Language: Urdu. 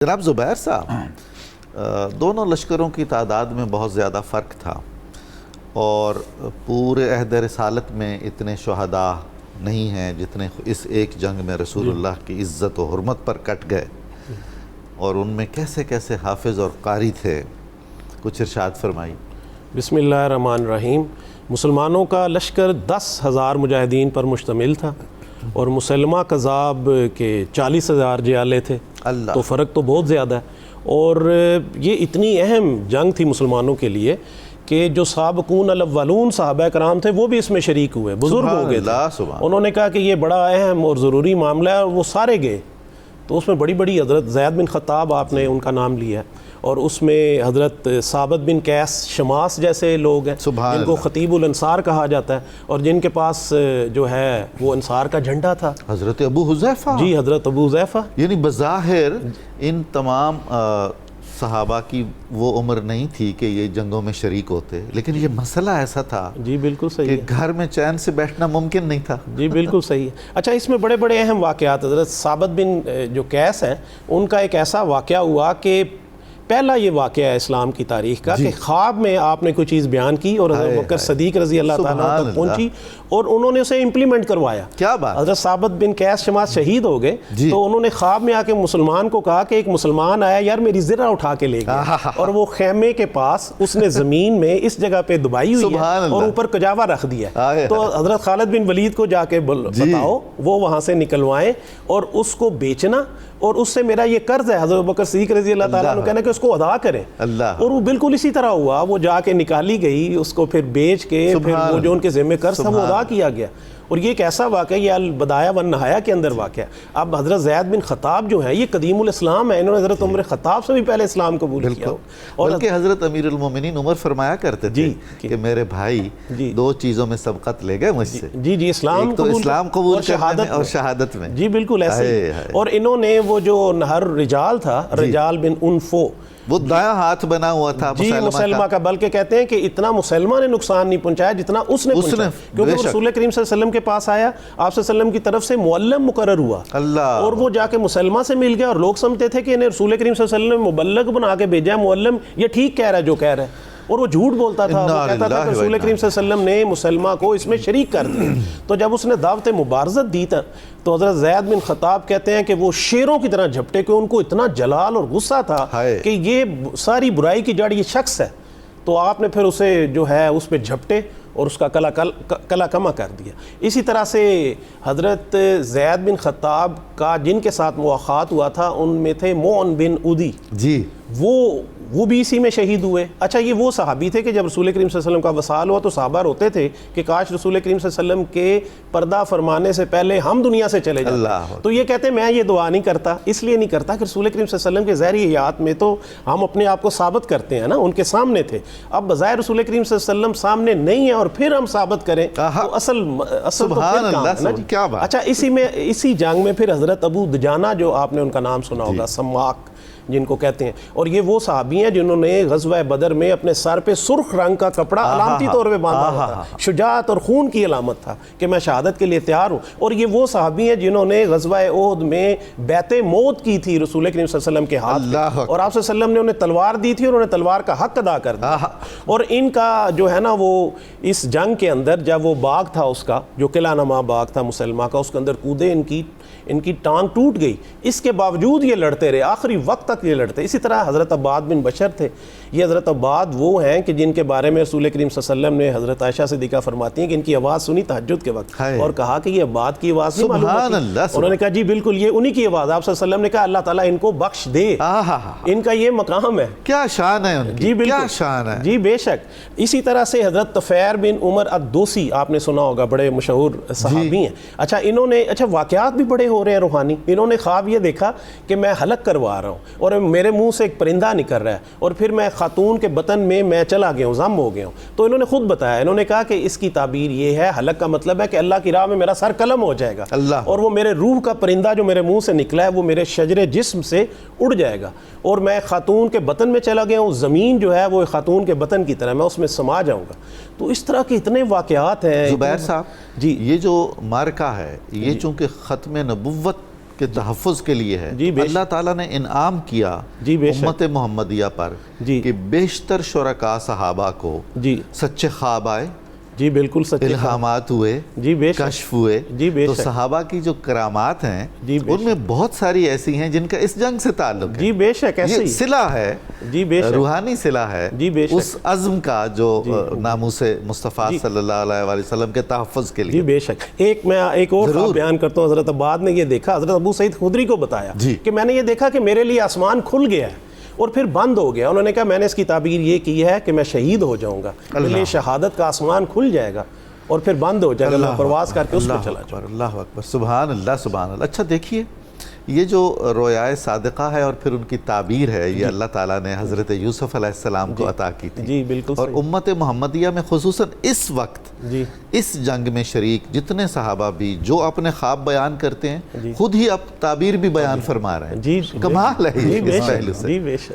جناب زبیر صاحب، دونوں لشکروں کی تعداد میں بہت زیادہ فرق تھا اور پورے عہد رسالت میں اتنے شہداء نہیں ہیں جتنے اس ایک جنگ میں رسول اللہ کی عزت و حرمت پر کٹ گئے، اور ان میں کیسے کیسے حافظ اور قاری تھے، کچھ ارشاد فرمائی۔ بسم اللہ الرحمن الرحیم۔ مسلمانوں کا لشکر 10,000 مجاہدین پر مشتمل تھا اور مسلمہ کذاب کے 40,000 جیالے تھے، تو فرق تو بہت زیادہ ہے۔ اور یہ اتنی اہم جنگ تھی مسلمانوں کے لیے کہ جو سابقون الاولون صحابہ کرام تھے وہ بھی اس میں شریک ہوئے، بزرگ ہو گئے تھے۔ انہوں نے کہا کہ یہ بڑا اہم اور ضروری معاملہ ہے، اور وہ سارے گئے۔ تو اس میں بڑی بڑی حضرت زید بن خطاب، آپ نے ان کا نام لیا ہے، اور اس میں حضرت ثابت بن قیس شماس جیسے لوگ ہیں جن کو خطیب الانصار کہا جاتا ہے، اور جن کے پاس جو ہے وہ انصار کا جھنڈا تھا، حضرت ابو حذیفہ۔ جی، حضرت ابو حذیفہ۔ یعنی بظاہر ان تمام صحابہ کی وہ عمر نہیں تھی کہ یہ جنگوں میں شریک ہوتے، لیکن یہ مسئلہ ایسا تھا جی بالکل صحیح کہ گھر میں چین سے بیٹھنا ممکن نہیں تھا۔ جی بالکل صحیح ہے۔ اچھا، اس میں بڑے بڑے اہم واقعات، حضرت ثابت بن جو قیس ہیں ان کا ایک ایسا واقعہ ہوا کہ پہلا یہ واقعہ ہے اسلام کی تاریخ کا کہ خواب میں آپ نے کوئی چیز بیان کی اور حضرت بکر صدیق رضی اللہ تعالیٰ تک پہنچی اور انہوں نے اسے امپلیمنٹ کروایا۔ کیا بات! حضرت ثابت بن قیس شماس شہید ہو گئے تو انہوں نے خواب میں آ کے مسلمان کو کہا کہ ایک مسلمان آیا یار میری زرہ اٹھا کے لے گیا، اور وہ خیمے کے پاس اس نے زمین میں اس جگہ پہ دبائی ہوئی ہے اور اوپر کجاوا رکھ دیا۔ تو حضرت خالد بن ولید کو جا کے بتاؤ وہ وہاں سے نکلوائیں اور اس کو بیچنا، اور اس سے میرا یہ قرض ہے حضرت بکر صدیق رضی اللہ تعالیٰ عنہ کہنا کہ اس کو ادا کریں۔ اور وہ بالکل اسی طرح ہوا، وہ جا کے نکالی گئی، اس کو پھر بیچ کے پھر وہ جو ان کے ذمہ قرض تھا وہ ادا کیا گیا۔ اور یہ ایک ایسا واقعہ، یہ البدایہ والنہایہ کے اندر واقعہ ہے۔ اب حضرت زید بن خطاب جو ہے یہ قدیم الاسلام ہے، انہوں نے حضرت عمر خطاب سے بھی پہلے اسلام قبول کیا، اور بلکہ حضرت امیر المومنین عمر فرمایا کرتے تھے کہ میرے بھائی دو چیزوں میں سبقت لے گئے مجھ سے، جی اسلام قبول کرنے میں اور شہادت میں۔ جی بالکل ایسے ہی۔ اور انہوں نے وہ جو نہر رجال تھا، رجال بن انفو، وہ دایاں ہاتھ بنا ہوا تھا مسلمہ کا، بلکہ کہتے ہیں کہ اتنا مسلمہ نے نقصان نہیں پہنچایا جتنا اس نے پہنچایا، کیونکہ رسول کریم صلی اللہ علیہ وسلم کے پاس آیا، آپ صلی اللہ علیہ وسلم کی طرف سے معلم مقرر ہوا، اور وہ جا کے مسلمہ سے مل گیا، اور لوگ سمجھتے تھے کہ انہیں رسول کریم صلی اللہ علیہ وسلم نے مبلغ بنا کے بھیجا ہے، معلم یہ ٹھیک کہہ رہا ہے جو کہہ رہا ہے، اور وہ جھوٹ بولتا تھا، وہ کہتا تھا کہ رسول کریم صلی اللہ علیہ وسلم نے مسلمہ کو اس میں شریک کر دیا۔ تو جب اس نے دعوت مبارزت دی تھا تو حضرت زید بن خطاب کہتے ہیں کہ وہ شیروں کی طرح جھپٹے، کہ ان کو اتنا جلال اور غصہ تھا کہ یہ ساری برائی کی جڑ یہ شخص ہے، تو آپ نے پھر اسے جو ہے اس پہ جھپٹے اور اس کا کلا کما کر دیا۔ اسی طرح سے حضرت زید بن خطاب کا جن کے ساتھ مواخات ہوا تھا ان میں تھے معن بن عدی، جی وہ بھی اسی میں شہید ہوئے۔ اچھا، یہ وہ صحابی تھے کہ جب رسول کریم صلی اللہ علیہ وسلم کا وصال ہوا تو صحابہ روتے تھے کہ کاش رسول کریم صلی اللہ علیہ وسلم کے پردہ فرمانے سے پہلے ہم دنیا سے چلے جاتے۔ تو یہ کہتے ہیں میں یہ دعا نہیں کرتا، اس لیے نہیں کرتا کہ رسول کریم صلی اللہ علیہ وسلم کے ظاہری حیات میں تو ہم اپنے آپ کو ثابت کرتے ہیں نا، ان کے سامنے تھے، اب بظاہر رسول کریم صلی اللہ علیہ وسلم سامنے نہیں ہے اور پھر ہم ثابت کریں تو اصل تو پھر کام ہے نا جی۔ اچھا، اسی جنگ میں پھر حضرت ابو دجانہ جو آپ نے ان کا نام سنا ہوگا، سماک جن کو کہتے ہیں، اور یہ وہ صحابی ہیں جنہوں نے غزوہ بدر میں اپنے سر پہ سرخ رنگ کا کپڑا علامتی طور پہ باندھا ہوا تھا، شجاعت اور خون کی علامت تھا کہ میں شہادت کے لیے تیار ہوں۔ اور یہ وہ صحابی ہیں جنہوں نے غزوہ احد میں بیعت موت کی تھی رسول کریم صلی اللہ علیہ وسلم کے ہاتھ میں، اور آپ صلی اللہ علیہ وسلم نے انہیں تلوار دی تھی اور انہیں تلوار کا حق ادا کر دیا۔ اور ان کا جو ہے نا وہ اس جنگ کے اندر جب وہ باغ تھا اس کا جو قلعہ نما باغ تھا مسلمہ کا، اس کے اندر کودے، ان کی ٹانگ ٹوٹ گئی، اس کے باوجود یہ لڑتے رہے، آخری وقت تک یہ لڑتے۔ اسی طرح حضرت عباد بن بشر تھے، یہ حضرت عباد وہ ہیں کہ جن کے بارے میں رسول کریم صلی اللہ علیہ وسلم نے حضرت عائشہ صدیقہ فرماتی ہیں کہ ان کی آواز سنی تہجد کے وقت اور کہا کہ یہ عباد کی آواز نہیں معلوم ہوتی، انہوں نے کہا جی بالکل یہ انہی کی آواز، آپ صلی اللہ علیہ وسلم نے کہا اللہ تعالیٰ ان کو بخش دے، ان کا یہ مقام ہے۔ کیا شان ہے ان کی، جی بالکل، کیا شان ہے، جی بے شک۔ اسی طرح سے حضرت طفیر بن عمر الدوسی آپ نے سنا ہوگا، بڑے مشہور صحابی ہیں۔ اچھا، انہوں نے واقعات بھی بڑے ہو رہے ہیں روحانی، انہوں نے خواب یہ دیکھا کہ میں حلق کروا رہا ہوں اور میرے منہ سے ایک پرندہ نکل رہا ہے، اور پھر میں خاتون کے بطن میں چلا گیا ہوں، ضم ہو گیا ہوں۔ تو انہوں نے خود بتایا، انہوں نے کہا کہ اس کی تعبیر یہ ہے، حلق کا مطلب ہے کہ اللہ کی راہ میں میرا سر قلم ہو جائے گا، اور وہ میرے روح کا پرندہ جو میرے منہ سے نکلا ہے وہ میرے شجر جسم سے اڑ جائے گا، اور میں خاتون کے بطن میں چلا گیا ہوں، زمین جو ہے وہ خاتون کے بطن کی طرح، میں اس میں سما جاؤں گا۔ تو اس طرح کے اتنے واقعات ہیں۔ زبیر صاحب، یہ جو مارکہ ہے یہ چونکہ ختم نبوت کے تحفظ کے لیے ہے. جی اللہ تعالیٰ نے انعام کیا جی بے شک امت محمدیہ پر جی کہ بیشتر شرکاء صحابہ کو جی سچے خواب آئے, جی بالکل سچے الہامات ہوئے, جی بے شک کشف ہوئے. جی بے تو شک صحابہ کی جو کرامات ہیں جی بے ان میں بہت ساری ایسی ہیں جن کا اس جنگ سے تعلق ہے. جی بے شک ایسے یہ ہی صلہ ہے, جی بے شک روحانی صلہ ہے جی بے شک اس عزم کا جو ناموس مصطفیٰ صلی اللہ علیہ وآلہ وسلم کے تحفظ کے جی لیے. بے شک. میں ایک اور خواب بیان کرتا ہوں. حضرت عباد نے یہ دیکھا, حضرت ابو سعید خدری کو بتایا کہ میں نے یہ دیکھا کہ میرے لیے آسمان کھل گیا ہے اور پھر بند ہو گیا. انہوں نے کہا میں نے اس کی تعبیر یہ کی ہے کہ میں شہید ہو جاؤں گا, میرے لیے شہادت کا آسمان کھل جائے گا اور پھر بند ہو جائے گا, میں پرواز کر کے اس پر چلا جاؤں. اللہ اکبر, سبحان اللہ سبحان اللہ. اچھا دیکھیے یہ جو رویائے صادقہ ہے اور پھر ان کی تعبیر ہے, یہ اللہ تعالیٰ نے حضرت یوسف علیہ السلام کو عطا کی تھی. جی بالکل اور امت محمدیہ میں خصوصاً اس وقت جی اس جنگ میں شریک جتنے صحابہ بھی جو اپنے خواب بیان کرتے ہیں خود ہی اب تعبیر بھی بیان فرما رہے ہیں. جی کمال ہے جی یہ بے اس پہلو شک سے. جی بے شک.